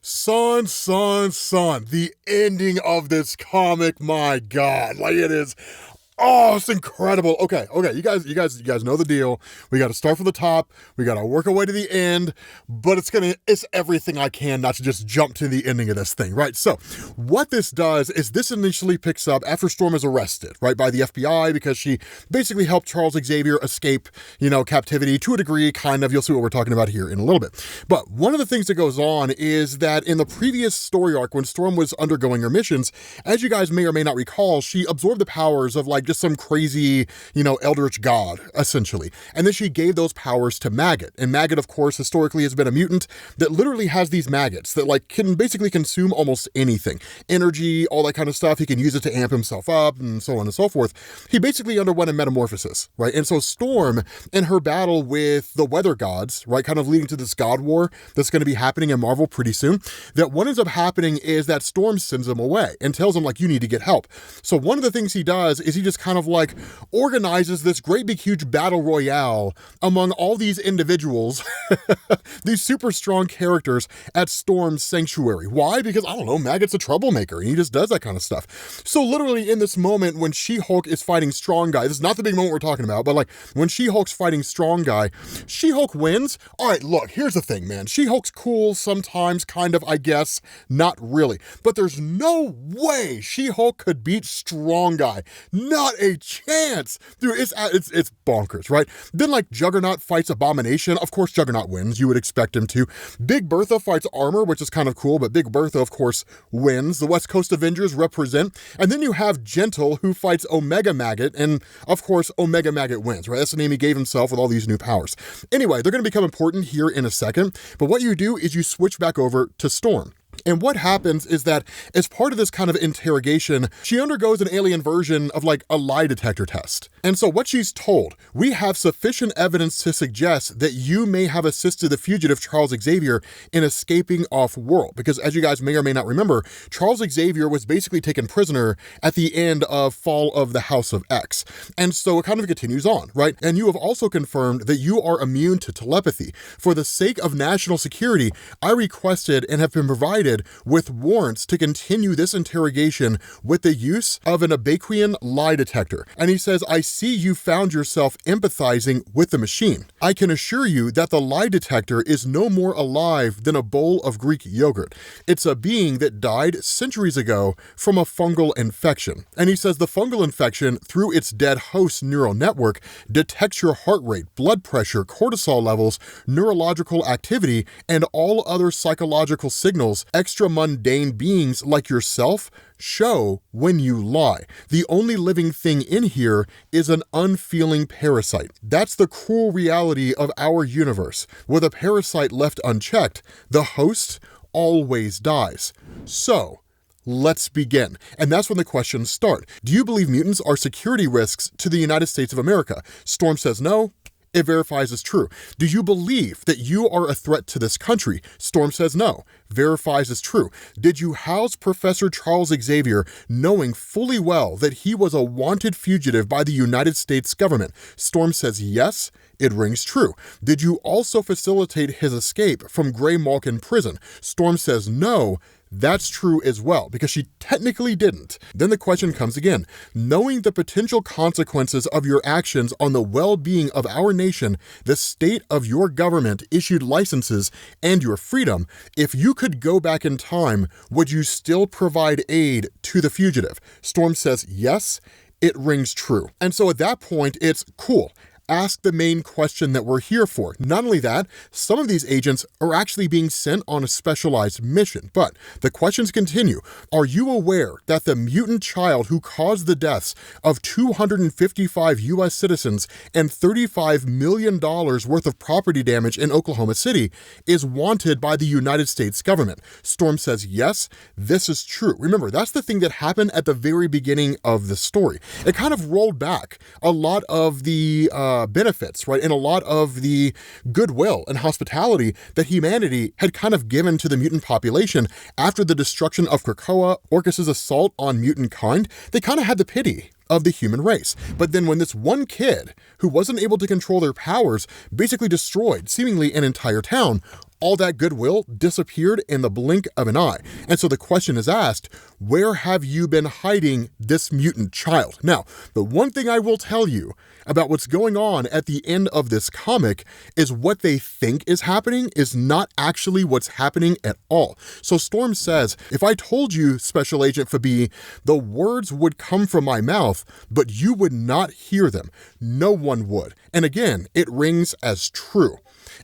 Son, the ending of this comic, my God, like it is, oh, it's incredible. Okay, you guys know the deal. We got to start from the top. We got to work our way to the end, but it's everything I can not to just jump to the ending of this thing, right? So what this does is this initially picks up after Storm is arrested, right, by the FBI because she basically helped Charles Xavier escape, captivity to a degree, kind of. You'll see what we're talking about here in a little bit. But one of the things that goes on is that in the previous story arc, when Storm was undergoing her missions, as you guys may or may not recall, she absorbed the powers of just some crazy, eldritch god, essentially. And then she gave those powers to Maggot. And Maggot, of course, historically has been a mutant that literally has these maggots that can basically consume almost anything. Energy, all that kind of stuff. He can use it to amp himself up and so on and so forth. He basically underwent a metamorphosis, right? And so Storm, in her battle with the weather gods, right, kind of leading to this god war that's going to be happening in Marvel pretty soon, that what ends up happening is that Storm sends him away and tells him, you need to get help. So one of the things he does is he just kind of organizes this great big huge battle royale among all these individuals, these super strong characters at Storm's sanctuary. Why? Because, I don't know, Maggot's a troublemaker and he just does that kind of stuff. So literally in this moment when She-Hulk is fighting Strong Guy, this is not the big moment we're talking about, but when She-Hulk's fighting Strong Guy, She-Hulk wins. All right, look, here's the thing, man. She-Hulk's cool sometimes, kind of, I guess, not really. But there's no way She-Hulk could beat Strong Guy. Not a chance. Dude, it's bonkers, right? Then Juggernaut fights Abomination. Of course Juggernaut wins. You would expect him to. Big Bertha fights Armor, which is kind of cool, but Big Bertha, of course, wins. The West Coast Avengers represent. And then you have Gentle, who fights Omega Maggot, and of course Omega Maggot wins, right? That's the name he gave himself with all these new powers. Anyway, they're going to become important here in a second, but what you do is you switch back over to Storm. And what happens is that as part of this kind of interrogation, she undergoes an alien version of a lie detector test. And so what she's told, we have sufficient evidence to suggest that you may have assisted the fugitive Charles Xavier in escaping off-world. Because as you guys may or may not remember, Charles Xavier was basically taken prisoner at the end of Fall of the House of X. And so it kind of continues on, right? And you have also confirmed that you are immune to telepathy. For the sake of national security, I requested and have been provided with warrants to continue this interrogation with the use of an Abaquian lie detector. And he says, I see you found yourself empathizing with the machine. I can assure you that the lie detector is no more alive than a bowl of Greek yogurt. It's a being that died centuries ago from a fungal infection. And he says the fungal infection, through its dead host neural network, detects your heart rate, blood pressure, cortisol levels, neurological activity, and all other psychological signals extra mundane beings like yourself show when you lie. The only living thing in here is an unfeeling parasite. That's the cruel reality of our universe. With a parasite left unchecked, the host always dies. So, let's begin. And that's when the questions start. Do you believe mutants are security risks to the United States of America? Storm says no. It verifies as true. Do you believe that you are a threat to this country? Storm says no. Verifies as true. Did you house Professor Charles Xavier knowing fully well that he was a wanted fugitive by the United States government? Storm says yes. It rings true. Did you also facilitate his escape from Grey Malkin prison? Storm says no. That's true as well, because she technically didn't. Then the question comes again. Knowing the potential consequences of your actions on the well-being of our nation, the state of your government issued licenses, and your freedom, if you could go back in time, would you still provide aid to the fugitive? Storm says yes. It rings true. And so at that point, it's cool. Ask the main question that we're here for. Not only that, some of these agents are actually being sent on a specialized mission. But the questions continue. Are you aware that the mutant child who caused the deaths of 255 U.S. citizens and $35 million worth of property damage in Oklahoma City is wanted by the United States government? Storm says, yes, this is true. Remember, that's the thing that happened at the very beginning of the story. It kind of rolled back a lot of the benefits, right? And a lot of the goodwill and hospitality that humanity had kind of given to the mutant population after the destruction of Krakoa, Orcus's assault on mutant kind. They kind of had the pity of the human race. But then when this one kid who wasn't able to control their powers basically destroyed seemingly an entire town, all that goodwill disappeared in the blink of an eye. And so the question is asked, where have you been hiding this mutant child? Now, the one thing I will tell you about what's going on at the end of this comic is what they think is happening is not actually what's happening at all. So Storm says, if I told you, Special Agent Phoebe, the words would come from my mouth, but you would not hear them. No one would. And again, it rings as true.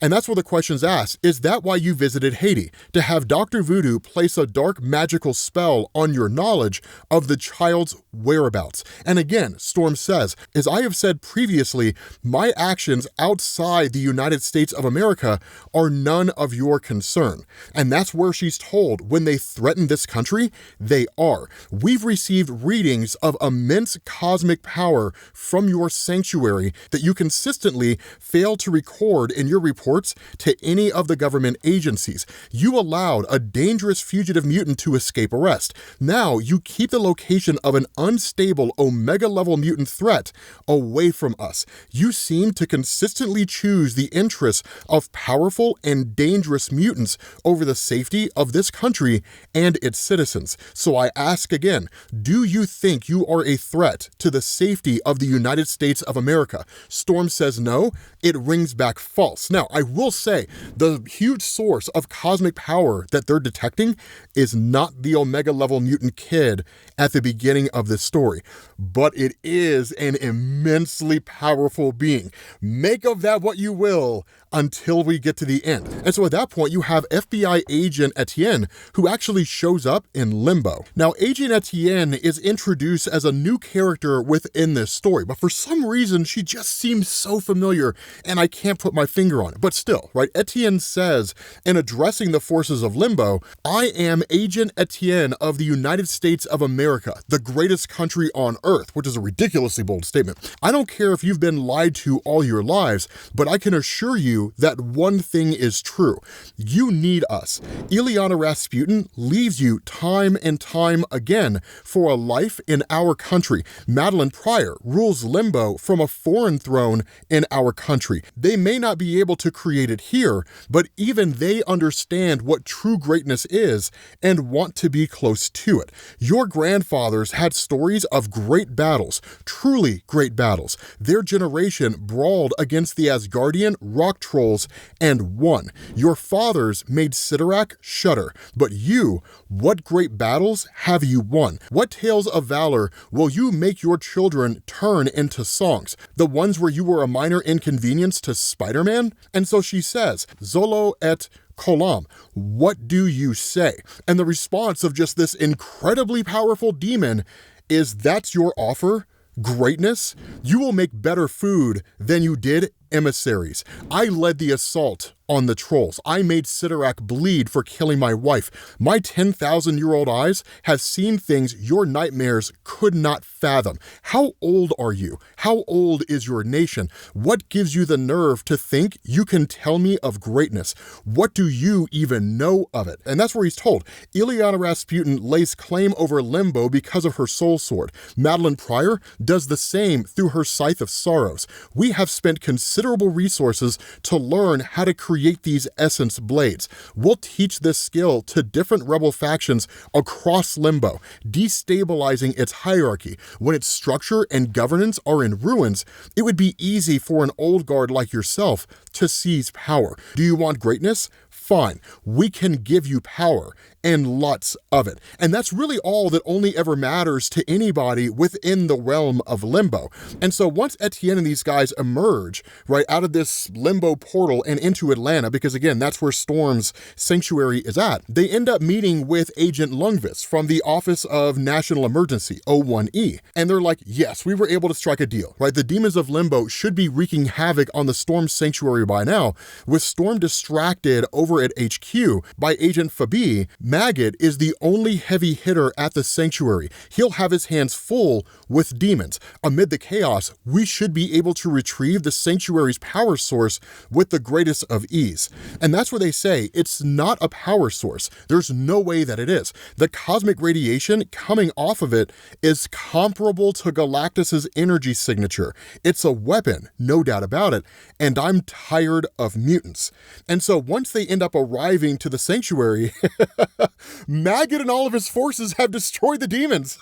And that's where the question's asked, is that why you visited Haiti? To have Dr. Voodoo place a dark magical spell on your knowledge of the child's whereabouts? And again, Storm says, as I have said previously, my actions outside the United States of America are none of your concern. And that's where she's told when they threaten this country, they are. We've received readings of immense cosmic power from your sanctuary that you consistently fail to record in your reports to any of the government agencies. You allowed a dangerous fugitive mutant to escape arrest. Now you keep the location of an unstable Omega-level mutant threat away from us. You seem to consistently choose the interests of powerful and dangerous mutants over the safety of this country and its citizens. So I ask again, do you think you are a threat to the safety of the United States of America? Storm says no. It rings back false. Now, I will say the huge source of cosmic power that they're detecting is not the Omega level mutant kid at the beginning of this story, but it is an immensely powerful being. Make of that what you will until we get to the end. And so at that point, you have FBI agent Etienne, who actually shows up in Limbo. Now, Agent Etienne is introduced as a new character within this story, but for some reason, she just seems so familiar, and I can't put my finger on it. But still, right, Etienne says, in addressing the forces of Limbo, I am Agent Etienne of the United States of America, the greatest country on Earth, which is a ridiculously bold statement. I don't care if you've been lied to all your lives, but I can assure you that one thing is true. You need us. Illyana Rasputin leaves you time and time again for a life in our country. Madeline Pryor rules Limbo from a foreign throne in our country. They may not be able to create it here, but even they understand what true greatness is and want to be close to it. Your grandfathers had stories of great battles, truly great battles. Their generation brawled against the Asgardian rock trolls and won. Your fathers made Cyttorak shudder, but you, what great battles have you won? What tales of valor will you make your children turn into songs? The ones where you were a minor inconvenience to Spider-Man? And so she says, Zolo et Kolam, what do you say? And the response of just this incredibly powerful demon is, that's your offer? Greatness? You will make better food than you did emissaries. I led the assault on the trolls. I made Cyttorak bleed for killing my wife. My 10,000-year-old eyes have seen things your nightmares could not fathom. How old are you? How old is your nation? What gives you the nerve to think you can tell me of greatness? What do you even know of it? And that's where he's told. Illyana Rasputin lays claim over Limbo because of her soul sword. Madeline Pryor does the same through her Scythe of Sorrows. We have spent considerable resources to learn how to create these essence blades. We'll teach this skill to different rebel factions across Limbo, destabilizing its hierarchy. When its structure and governance are in ruins, it would be easy for an old guard like yourself to seize power. Do you want greatness? Fine, we can give you power and lots of it. And that's really all that only ever matters to anybody within the realm of Limbo. And so once Etienne and these guys emerge, right, out of this Limbo portal and into Atlanta, because again, that's where Storm's sanctuary is at, they end up meeting with Agent Lungvis from the Office of National Emergency, O1E. And they're like, yes, we were able to strike a deal, right? The demons of Limbo should be wreaking havoc on the Storm sanctuary by now. With Storm distracted over at HQ by Agent Phoebe, Maggot is the only heavy hitter at the Sanctuary. He'll have his hands full with demons. Amid the chaos, we should be able to retrieve the Sanctuary's power source with the greatest of ease. And that's where they say it's not a power source. There's no way that it is. The cosmic radiation coming off of it is comparable to Galactus's energy signature. It's a weapon, no doubt about it, and I'm tired of mutants. And so once they end up arriving to the Sanctuary, Maggot and all of his forces have destroyed the demons.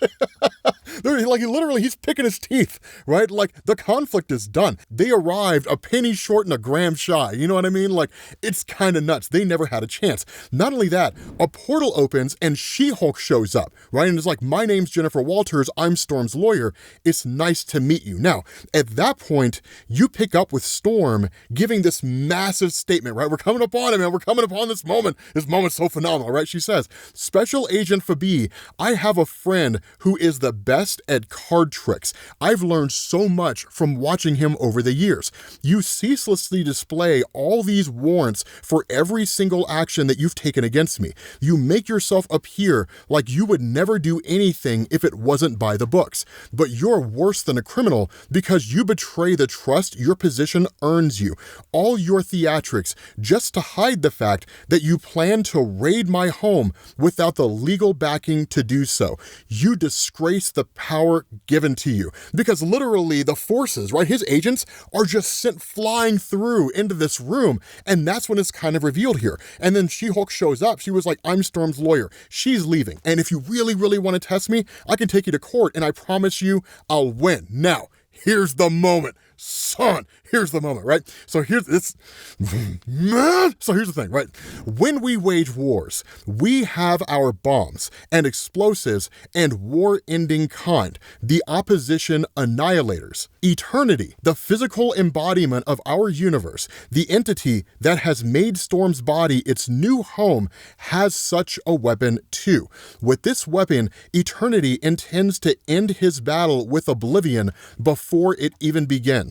They're like, literally, he's picking his teeth, right? Like, the conflict is done. They arrived a penny short and a gram shy. You know what I mean? Like, it's kind of nuts. They never had a chance. Not only that, a portal opens and She-Hulk shows up, right? And it's like, my name's Jennifer Walters. I'm Storm's lawyer. It's nice to meet you. Now, at that point, you pick up with Storm giving this massive statement, right? We're coming upon him, man. We're coming upon this moment. This moment's so phenomenal, right? She says, Special Agent Fabi, I have a friend who is the best at card tricks. I've learned so much from watching him over the years. You ceaselessly display all these warrants for every single action that you've taken against me. You make yourself appear like you would never do anything if it wasn't by the books. But you're worse than a criminal because you betray the trust your position earns you. All your theatrics just to hide the fact that you plan to raid my home without the legal backing to do so. You disgrace the power given to you. Because literally the forces, right, his agents are just sent flying through into this room, and that's when it's kind of revealed here. And then She-Hulk shows up. She was like, I'm Storm's lawyer. She's leaving. And if you really, really want to test me, I can take you to court, and I promise you I'll win. Now, here's the moment. Son, here's the moment, right? So here's this, man. So here's the thing, right? When we wage wars, we have our bombs and explosives and war-ending kind, the opposition annihilators. Eternity, the physical embodiment of our universe, the entity that has made Storm's body its new home, has such a weapon too. With this weapon, Eternity intends to end his battle with Oblivion before it even begins.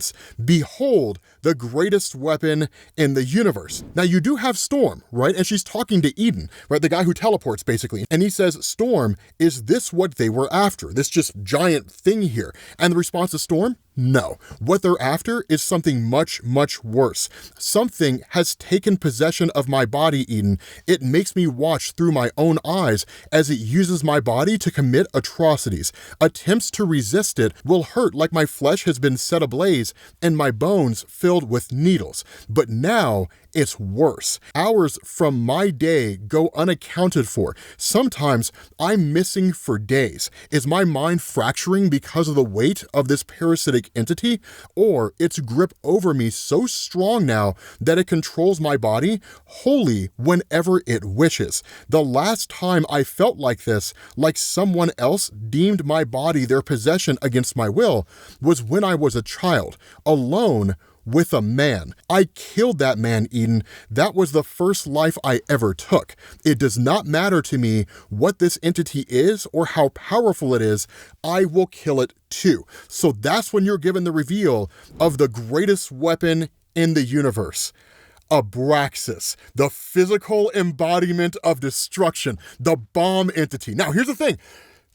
Behold the greatest weapon in the universe. Now you do have Storm, right? And she's talking to Eden, right? The guy who teleports basically. And he says, Storm, is this what they were after? This just giant thing here? And the response to Storm, no. What they're after is something much, much worse. Something has taken possession of my body, Eden. It makes me watch through my own eyes as it uses my body to commit atrocities. Attempts to resist it will hurt like my flesh has been set ablaze and my bones filled with needles. But now it's worse. Hours from my day go unaccounted for. Sometimes I'm missing for days. Is my mind fracturing because of the weight of this parasitic entity? Or its grip over me so strong now that it controls my body wholly whenever it wishes? The last time I felt like this, like someone else deemed my body their possession against my will, was when I was a child, alone with a man. I killed that man, Eden. That was the first life I ever took. It does not matter to me what this entity is or how powerful it is. I will kill it too. So that's when you're given the reveal of the greatest weapon in the universe. Abraxas, the physical embodiment of destruction, the bomb entity. Now, here's the thing.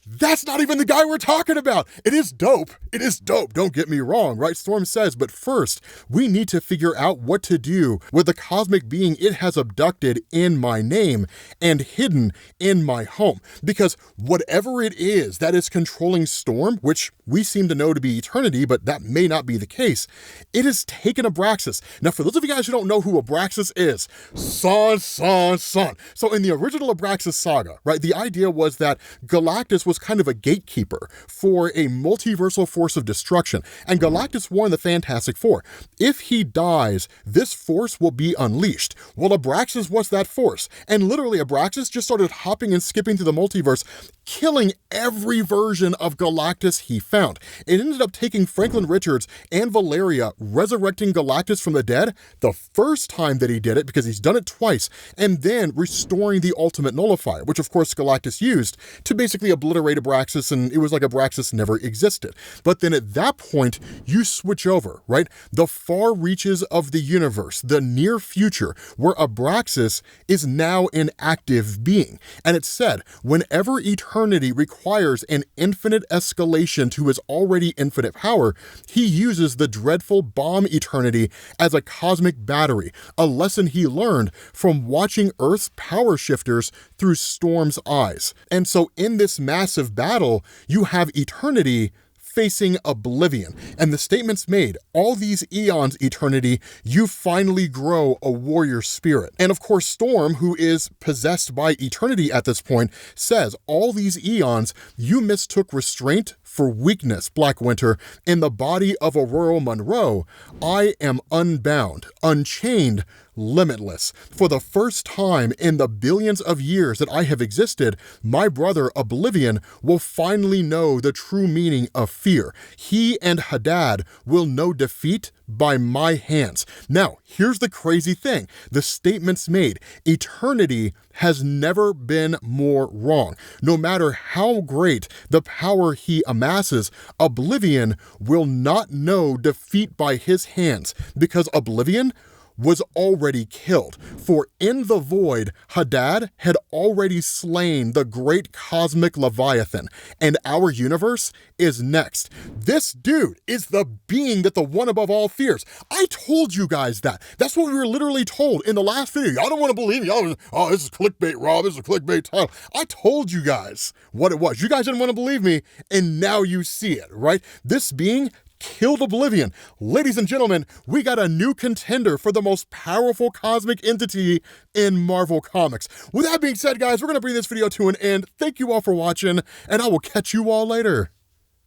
That's not even the guy we're talking about. It is dope. It is dope. Don't get me wrong, right? Storm says, but first, we need to figure out what to do with the cosmic being it has abducted in my name and hidden in my home. Because whatever it is that is controlling Storm, which we seem to know to be Eternity, but that may not be the case, it has taken Abraxas. Now, for those of you guys who don't know who Abraxas is, son. So in the original Abraxas saga, right, the idea was that Galactus was kind of a gatekeeper for a multiversal force of destruction. And Galactus warned the Fantastic Four, if he dies, this force will be unleashed. Well, Abraxas was that force. And literally Abraxas just started hopping and skipping through the multiverse, killing every version of Galactus he found. It ended up taking Franklin Richards and Valeria, resurrecting Galactus from the dead the first time that he did it, because he's done it twice, and then restoring the Ultimate Nullifier, which of course Galactus used to basically obliterate obliterate Abraxas, and it was like Abraxas never existed. But then at that point, you switch over, right? The far reaches of the universe, the near future, where Abraxas is now an active being. And it said, whenever eternity requires an infinite escalation to his already infinite power, he uses the dreadful bomb eternity as a cosmic battery, a lesson he learned from watching Earth's power shifters through Storm's eyes. And so in this massive battle, you have eternity facing oblivion. And the statement's made, all these eons, eternity, you finally grow a warrior spirit. And of course, Storm, who is possessed by eternity at this point, says, all these eons, you mistook restraint for weakness, Black Winter. In the body of Aurora Monroe, I am unbound, unchained, limitless. For the first time in the billions of years that I have existed, my brother Oblivion will finally know the true meaning of fear. He and Hadad will know defeat by my hands. Now, here's the crazy thing. The statement's made. Eternity has never been more wrong. No matter how great the power he amasses, Oblivion will not know defeat by his hands, because Oblivion was already killed. For in the void, Hadad had already slain the great cosmic Leviathan, and our universe is next. This dude is the being that the one above all fears. I told you guys that. That's what we were literally told in the last video. Y'all don't want to believe me. Y'all, oh, this is clickbait, Rob. This is a clickbait title. I told you guys what it was. You guys didn't want to believe me, and now you see it, right? This being killed Oblivion. Ladies and gentlemen, we got a new contender for the most powerful cosmic entity in Marvel Comics. With that being said, guys, we're going to bring this video to an end. Thank you all for watching, and I will catch you all later.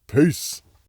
Peace.